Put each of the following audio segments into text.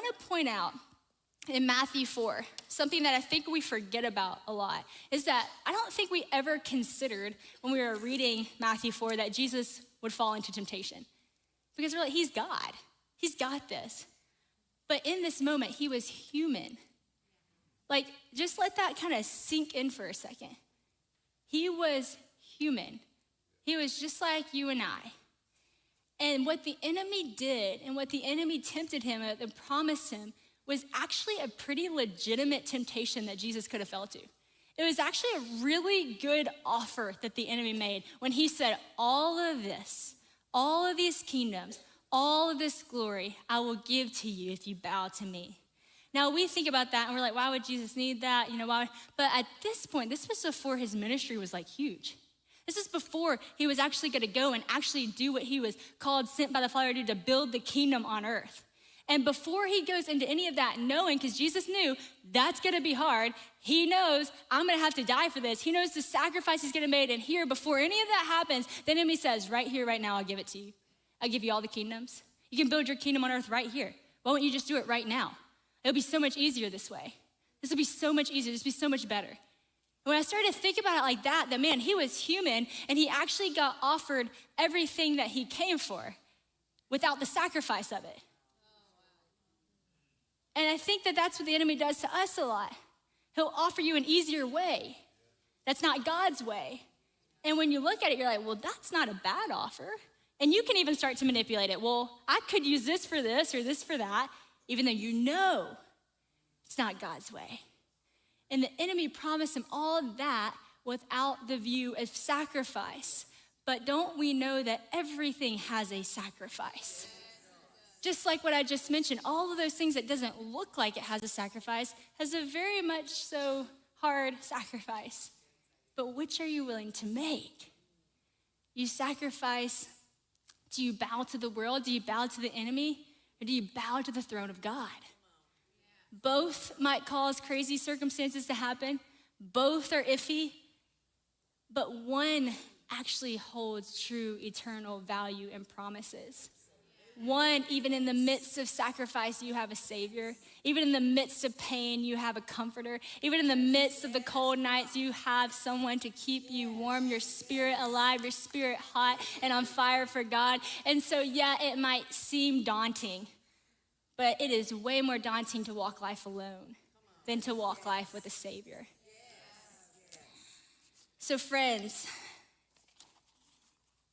want to point out in Matthew 4, something that I think we forget about a lot is that I don't think we ever considered when we were reading Matthew 4 that Jesus would fall into temptation. Because we're like, he's God. He's got this. But in this moment, he was human. Like, just let that kind of sink in for a second. He was human. He was just like you and I. And what the enemy did and what the enemy tempted him and promised him was actually a pretty legitimate temptation that Jesus could have fell to. It was actually a really good offer that the enemy made when he said, all of this, all of these kingdoms, all of this glory, I will give to you if you bow to me. Now we think about that and we're like, why would Jesus need that? Why? But at this point, this was before his ministry was like huge. This is before he was actually gonna go and actually do what he was called, sent by the Father to do, to build the kingdom on earth. And before he goes into any of that, knowing, because Jesus knew that's gonna be hard, he knows I'm gonna have to die for this. He knows the sacrifice he's gonna make. And here, before any of that happens, the enemy says, right here, right now, I'll give it to you. I'll give you all the kingdoms. You can build your kingdom on earth right here. Why won't you just do it right now? It'll be so much easier this way. This will be so much easier. This will be so much better. And when I started to think about it like that man, he was human and he actually got offered everything that he came for without the sacrifice of it. And I think that that's what the enemy does to us a lot. He'll offer you an easier way. That's not God's way. And when you look at it, you're like, well, that's not a bad offer. And you can even start to manipulate it. Well, I could use this for this or this for that, even though you know it's not God's way. And the enemy promised him all of that without the view of sacrifice. But don't we know that everything has a sacrifice? Just like what I just mentioned, all of those things that doesn't look like it has a sacrifice has a very much so hard sacrifice. But which are you willing to make? You sacrifice, do you bow to the world? Do you bow to the enemy? Or do you bow to the throne of God? Both might cause crazy circumstances to happen. Both are iffy. But one actually holds true eternal value and promises. One, even in the midst of sacrifice, you have a savior. Even in the midst of pain, you have a comforter. Even in the midst of the cold nights, you have someone to keep you warm, your spirit alive, your spirit hot and on fire for God. And so, yeah, it might seem daunting, but it is way more daunting to walk life alone than to walk life with a savior. So friends,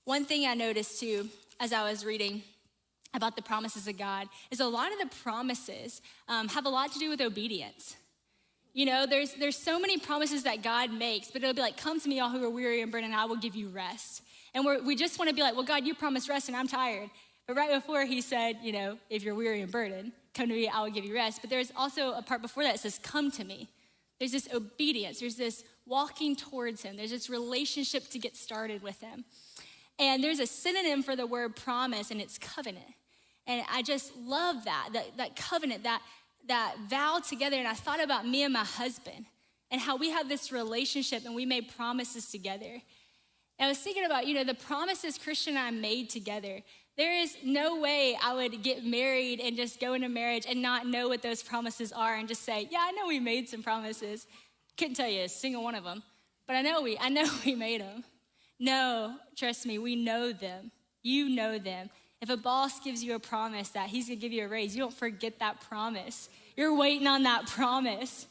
one thing I noticed too, as I was reading about the promises of God, is a lot of the promises have a lot to do with obedience. You know, there's so many promises that God makes, but it'll be like, come to me all who are weary and burdened, and I will give you rest. And we just want to be like, well, God, you promised rest and I'm tired. But right before he said, you know, if you're weary and burdened, come to me, I will give you rest. But there's also a part before that that says, come to me. There's this obedience. There's this walking towards him. There's this relationship to get started with him. And there's a synonym for the word promise, and it's covenant. And I just love that covenant, that vow together. And I thought about me and my husband and how we have this relationship and we made promises together. And I was thinking about, you know, the promises Christian and I made together. There is no way I would get married and just go into marriage and not know what those promises are and just say, yeah, I know we made some promises. Couldn't tell you a single one of them, but I know we made them. No, trust me, we know them. You know them. If a boss gives you a promise that he's gonna give you a raise, you don't forget that promise. You're waiting on that promise.